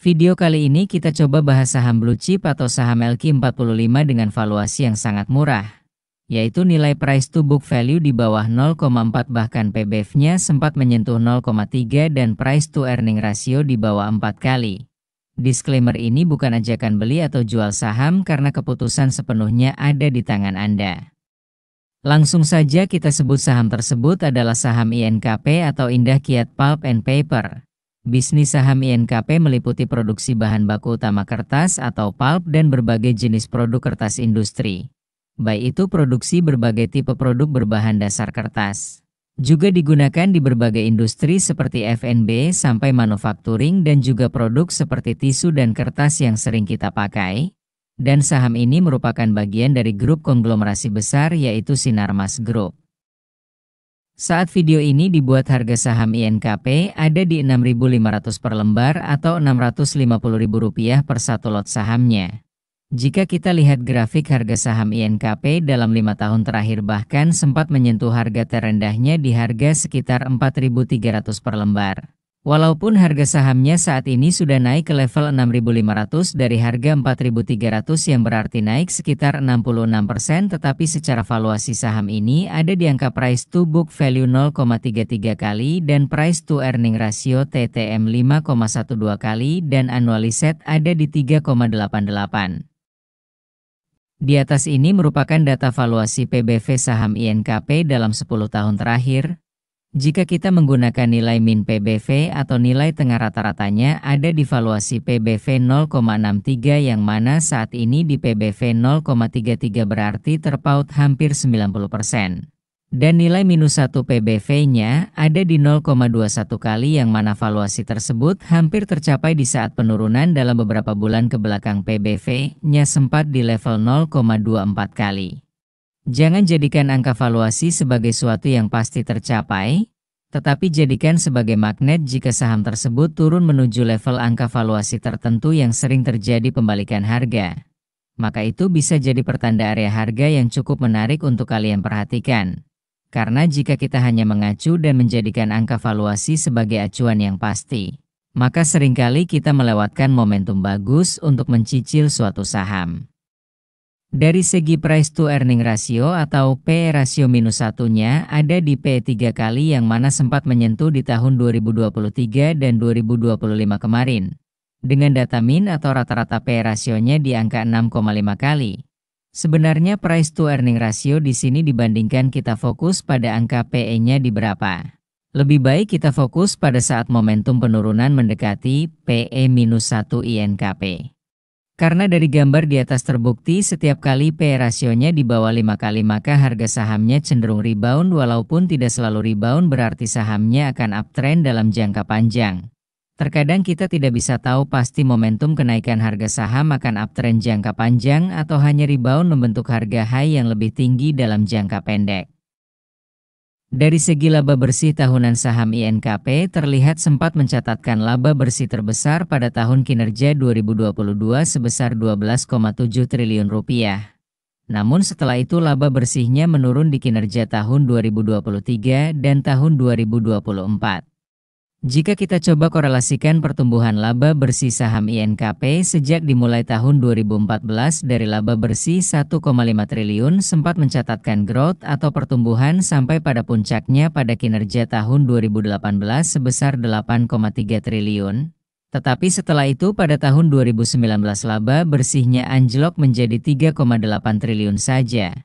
Video kali ini kita coba bahas saham blue chip atau saham LQ45 dengan valuasi yang sangat murah, yaitu nilai price to book value di bawah 0,4 bahkan PBV-nya sempat menyentuh 0,3 dan price to earning ratio di bawah 4 kali. Disclaimer ini bukan ajakan beli atau jual saham karena keputusan sepenuhnya ada di tangan Anda. Langsung saja kita sebut saham tersebut adalah saham INKP atau Indah Kiat Pulp and Paper. Bisnis saham INKP meliputi produksi bahan baku utama kertas atau pulp dan berbagai jenis produk kertas industri. Baik itu produksi berbagai tipe produk berbahan dasar kertas. Juga digunakan di berbagai industri seperti F&B sampai manufacturing dan juga produk seperti tisu dan kertas yang sering kita pakai. Dan saham ini merupakan bagian dari grup konglomerasi besar yaitu Sinarmas Group. Saat video ini dibuat harga saham INKP ada di 6.500 per lembar atau Rp650.000 per satu lot sahamnya. Jika kita lihat grafik harga saham INKP dalam 5 tahun terakhir bahkan sempat menyentuh harga terendahnya di harga sekitar 4.300 per lembar. Walaupun harga sahamnya saat ini sudah naik ke level 6.500 dari harga 4.300 yang berarti naik sekitar 66%, tetapi secara valuasi saham ini ada di angka price to book value 0,33 kali dan price to earning ratio TTM 5,12 kali dan annualized ada di 3,88. Di atas ini merupakan data valuasi PBV saham INKP dalam 10 tahun terakhir. Jika kita menggunakan nilai min PBV atau nilai tengah rata-ratanya ada di valuasi PBV 0,63 yang mana saat ini di PBV 0,33 berarti terpaut hampir 90%. Dan nilai minus 1 PBV-nya ada di 0,21 kali yang mana valuasi tersebut hampir tercapai di saat penurunan dalam beberapa bulan ke belakang PBV-nya sempat di level 0,24 kali. Jangan jadikan angka valuasi sebagai suatu yang pasti tercapai, tetapi jadikan sebagai magnet jika saham tersebut turun menuju level angka valuasi tertentu yang sering terjadi pembalikan harga. Maka itu bisa jadi pertanda area harga yang cukup menarik untuk kalian perhatikan. Karena jika kita hanya mengacu dan menjadikan angka valuasi sebagai acuan yang pasti, maka seringkali kita melewatkan momentum bagus untuk mencicil suatu saham. Dari segi price to earning ratio atau PE rasio minus 1-nya ada di PE 3 kali yang mana sempat menyentuh di tahun 2023 dan 2025 kemarin. Dengan data min atau rata-rata PE rasionya di angka 6,5 kali. Sebenarnya price to earning ratio di sini dibandingkan kita fokus pada angka PE-nya di berapa. Lebih baik kita fokus pada saat momentum penurunan mendekati PE minus 1 INKP. Karena dari gambar di atas terbukti setiap kali PE rasionya di bawah 5 kali maka harga sahamnya cenderung rebound walaupun tidak selalu rebound berarti sahamnya akan uptrend dalam jangka panjang. Terkadang kita tidak bisa tahu pasti momentum kenaikan harga saham akan uptrend jangka panjang atau hanya rebound membentuk harga high yang lebih tinggi dalam jangka pendek. Dari segi laba bersih tahunan saham INKP terlihat sempat mencatatkan laba bersih terbesar pada tahun kinerja 2022 sebesar Rp12,7 triliun. Namun setelah itu laba bersihnya menurun di kinerja tahun 2023 dan tahun 2024. Jika kita coba korelasikan pertumbuhan laba bersih saham INKP sejak dimulai tahun 2014 dari laba bersih 1,5 triliun sempat mencatatkan growth atau pertumbuhan sampai pada puncaknya pada kinerja tahun 2018 sebesar 8,3 triliun. Tetapi setelah itu pada tahun 2019 laba bersihnya anjlok menjadi 3,8 triliun saja.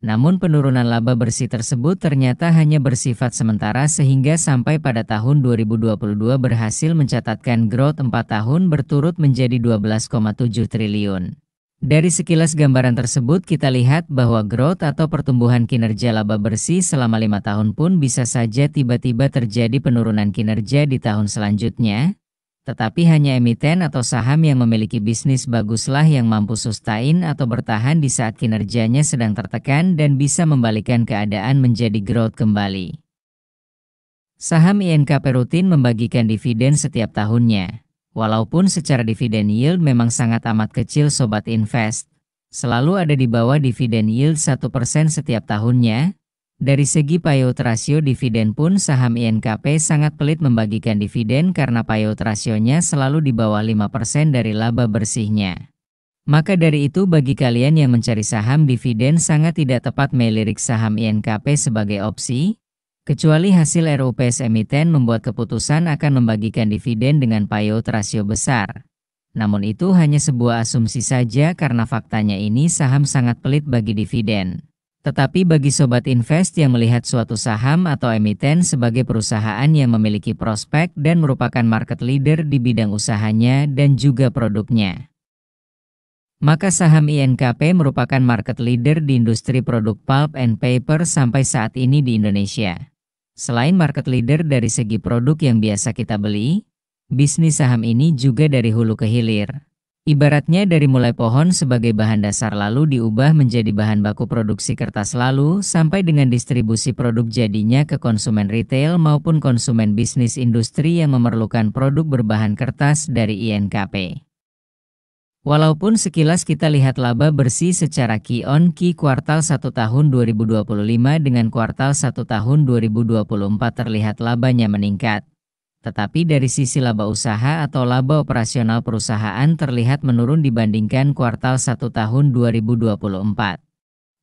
Namun penurunan laba bersih tersebut ternyata hanya bersifat sementara sehingga sampai pada tahun 2022 berhasil mencatatkan growth 4 tahun berturut menjadi 12,7 triliun. Dari sekilas gambaran tersebut kita lihat bahwa growth atau pertumbuhan kinerja laba bersih selama 5 tahun pun bisa saja tiba-tiba terjadi penurunan kinerja di tahun selanjutnya. Tetapi hanya emiten atau saham yang memiliki bisnis baguslah yang mampu sustain atau bertahan di saat kinerjanya sedang tertekan dan bisa membalikan keadaan menjadi growth kembali. Saham INKP rutin membagikan dividen setiap tahunnya. Walaupun secara dividen yield memang sangat amat kecil sobat invest, selalu ada di bawah dividen yield 1% setiap tahunnya. Dari segi payout ratio dividen pun saham INKP sangat pelit membagikan dividen karena payout rasionya selalu di bawah 5% dari laba bersihnya. Maka dari itu bagi kalian yang mencari saham dividen sangat tidak tepat melirik saham INKP sebagai opsi, kecuali hasil RUPS emiten membuat keputusan akan membagikan dividen dengan payout rasio besar. Namun itu hanya sebuah asumsi saja karena faktanya ini saham sangat pelit bagi dividen. Tetapi bagi sobat invest yang melihat suatu saham atau emiten sebagai perusahaan yang memiliki prospek dan merupakan market leader di bidang usahanya dan juga produknya, maka saham INKP merupakan market leader di industri produk pulp and paper sampai saat ini di Indonesia. Selain market leader dari segi produk yang biasa kita beli, bisnis saham ini juga dari hulu ke hilir. Ibaratnya dari mulai pohon sebagai bahan dasar lalu diubah menjadi bahan baku produksi kertas lalu sampai dengan distribusi produk jadinya ke konsumen retail maupun konsumen bisnis industri yang memerlukan produk berbahan kertas dari INKP. Walaupun sekilas kita lihat laba bersih secara Q-on-Q kuartal 1 tahun 2025 dengan kuartal 1 tahun 2024 terlihat labanya meningkat. Tetapi dari sisi laba usaha atau laba operasional perusahaan terlihat menurun dibandingkan kuartal 1 tahun 2024.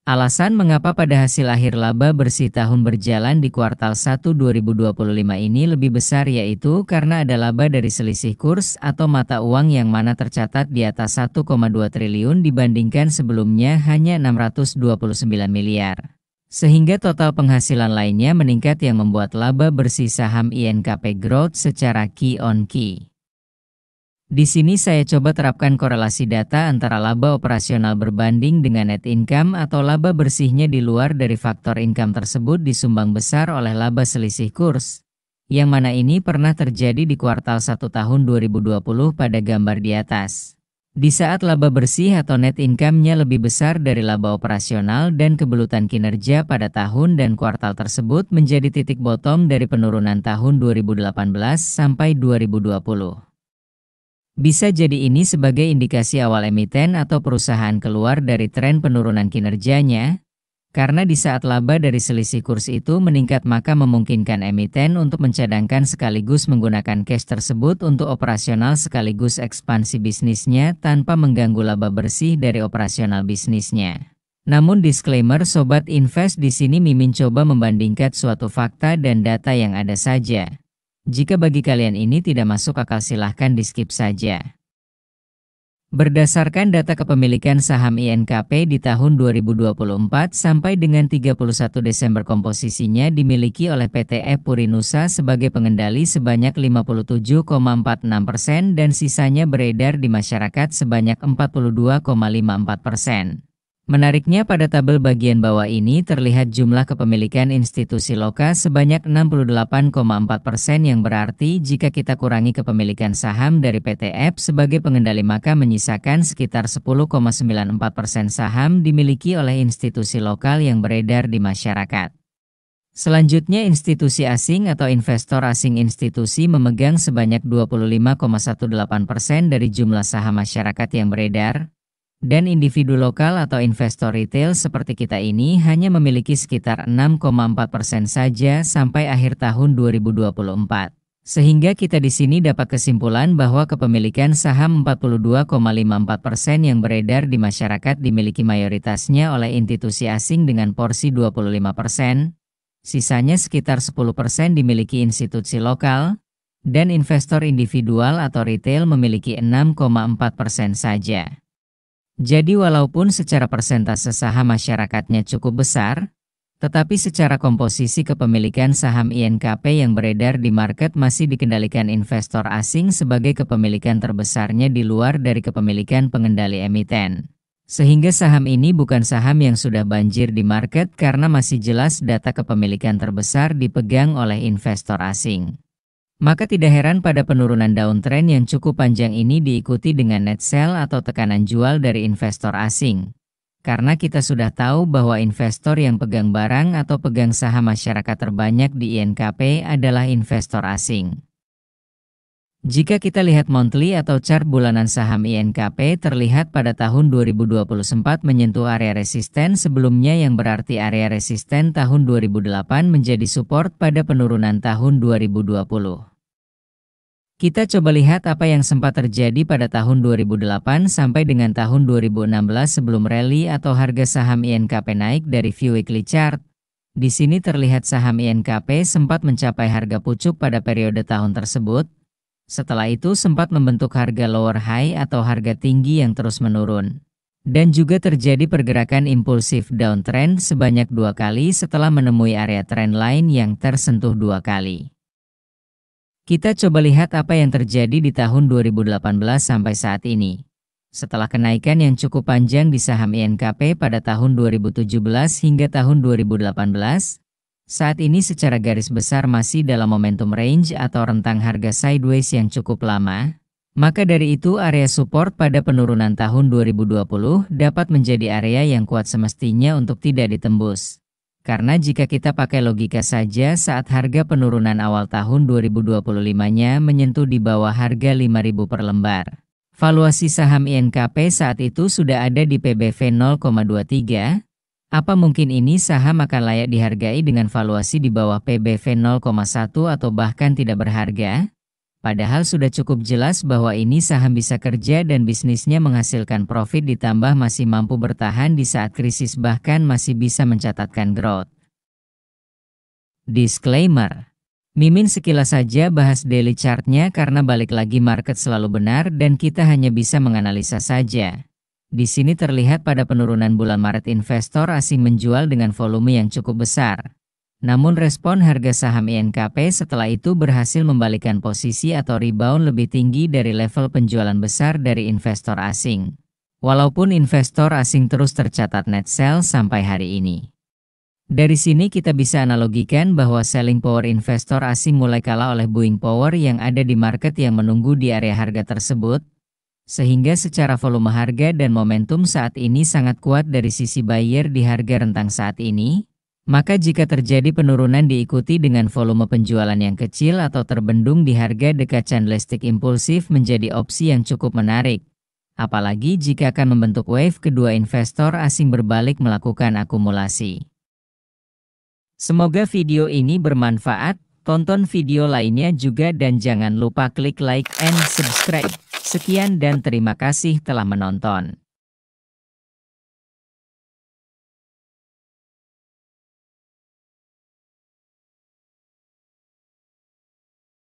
Alasan mengapa pada hasil akhir laba bersih tahun berjalan di kuartal 1 2025 ini lebih besar yaitu karena ada laba dari selisih kurs atau mata uang yang mana tercatat di atas 1,2 triliun dibandingkan sebelumnya hanya 629 miliar. Sehingga total penghasilan lainnya meningkat yang membuat laba bersih saham INKP growth secara Q-on-Q. Di sini saya coba terapkan korelasi data antara laba operasional berbanding dengan net income atau laba bersihnya di luar dari faktor income tersebut disumbang besar oleh laba selisih kurs, yang mana ini pernah terjadi di kuartal 1 tahun 2020 pada gambar di atas. Di saat laba bersih atau net income-nya lebih besar dari laba operasional dan kebelutan kinerja pada tahun dan kuartal tersebut menjadi titik bottom dari penurunan tahun 2018 sampai 2020. Bisa jadi ini sebagai indikasi awal emiten atau perusahaan keluar dari tren penurunan kinerjanya, karena di saat laba dari selisih kurs itu meningkat maka memungkinkan emiten untuk mencadangkan sekaligus menggunakan cash tersebut untuk operasional sekaligus ekspansi bisnisnya tanpa mengganggu laba bersih dari operasional bisnisnya. Namun disclaimer sobat invest di sini Mimin coba membandingkan suatu fakta dan data yang ada saja. Jika bagi kalian ini tidak masuk akal silahkan di skip saja. Berdasarkan data kepemilikan saham INKP di tahun 2024 sampai dengan 31 Desember komposisinya dimiliki oleh PT Purinusa sebagai pengendali sebanyak 57,46% dan sisanya beredar di masyarakat sebanyak 42,54%. Menariknya pada tabel bagian bawah ini terlihat jumlah kepemilikan institusi lokal sebanyak 68,4% yang berarti jika kita kurangi kepemilikan saham dari PT sebagai pengendali maka menyisakan sekitar 10,94% saham dimiliki oleh institusi lokal yang beredar di masyarakat. Selanjutnya institusi asing atau investor asing institusi memegang sebanyak 25,18% dari jumlah saham masyarakat yang beredar. Dan individu lokal atau investor retail seperti kita ini hanya memiliki sekitar 6,4% saja sampai akhir tahun 2024. Sehingga kita di sini dapat kesimpulan bahwa kepemilikan saham 42,54% yang beredar di masyarakat dimiliki mayoritasnya oleh institusi asing dengan porsi 25%, sisanya sekitar 10% dimiliki institusi lokal, dan investor individual atau retail memiliki 6,4% saja. Jadi walaupun secara persentase saham masyarakatnya cukup besar, tetapi secara komposisi kepemilikan saham INKP yang beredar di market masih dikendalikan investor asing sebagai kepemilikan terbesarnya di luar dari kepemilikan pengendali emiten. Sehingga saham ini bukan saham yang sudah banjir di market karena masih jelas data kepemilikan terbesar dipegang oleh investor asing. Maka tidak heran pada penurunan downtrend yang cukup panjang ini diikuti dengan net sell atau tekanan jual dari investor asing. Karena kita sudah tahu bahwa investor yang pegang barang atau pegang saham masyarakat terbanyak di INKP adalah investor asing. Jika kita lihat monthly atau chart bulanan saham INKP terlihat pada tahun 2020 sempat menyentuh area resisten sebelumnya yang berarti area resisten tahun 2008 menjadi support pada penurunan tahun 2020. Kita coba lihat apa yang sempat terjadi pada tahun 2008 sampai dengan tahun 2016 sebelum rally atau harga saham INKP naik dari view weekly chart. Di sini terlihat saham INKP sempat mencapai harga pucuk pada periode tahun tersebut. Setelah itu sempat membentuk harga lower high atau harga tinggi yang terus menurun. Dan juga terjadi pergerakan impulsif downtrend sebanyak 2 kali setelah menemui area trendline yang tersentuh 2 kali. Kita coba lihat apa yang terjadi di tahun 2018 sampai saat ini. Setelah kenaikan yang cukup panjang di saham INKP pada tahun 2017 hingga tahun 2018, saat ini secara garis besar masih dalam momentum range atau rentang harga sideways yang cukup lama. Maka dari itu area support pada penurunan tahun 2020 dapat menjadi area yang kuat semestinya untuk tidak ditembus. Karena jika kita pakai logika saja saat harga penurunan awal tahun 2025-nya menyentuh di bawah harga 5.000 per lembar. Valuasi saham INKP saat itu sudah ada di PBV 0,23. Apa mungkin ini saham akan layak dihargai dengan valuasi di bawah PBV 0,1 atau bahkan tidak berharga? Padahal sudah cukup jelas bahwa ini saham bisa kerja dan bisnisnya menghasilkan profit ditambah masih mampu bertahan di saat krisis bahkan masih bisa mencatatkan growth. Disclaimer. Mimin sekilas saja bahas daily chartnya karena balik lagi market selalu benar dan kita hanya bisa menganalisa saja. Di sini terlihat pada penurunan bulan Maret investor asing menjual dengan volume yang cukup besar. Namun respon harga saham INKP setelah itu berhasil membalikkan posisi atau rebound lebih tinggi dari level penjualan besar dari investor asing. Walaupun investor asing terus tercatat net sell sampai hari ini. Dari sini kita bisa analogikan bahwa selling power investor asing mulai kalah oleh buying power yang ada di market yang menunggu di area harga tersebut. Sehingga secara volume harga dan momentum saat ini sangat kuat dari sisi buyer di harga rentang saat ini, maka jika terjadi penurunan diikuti dengan volume penjualan yang kecil atau terbendung di harga dekat candlestick impulsif menjadi opsi yang cukup menarik. Apalagi jika akan membentuk wave kedua investor asing berbalik melakukan akumulasi. Semoga video ini bermanfaat, tonton video lainnya juga dan jangan lupa klik like and subscribe. Sekian dan terima kasih telah menonton.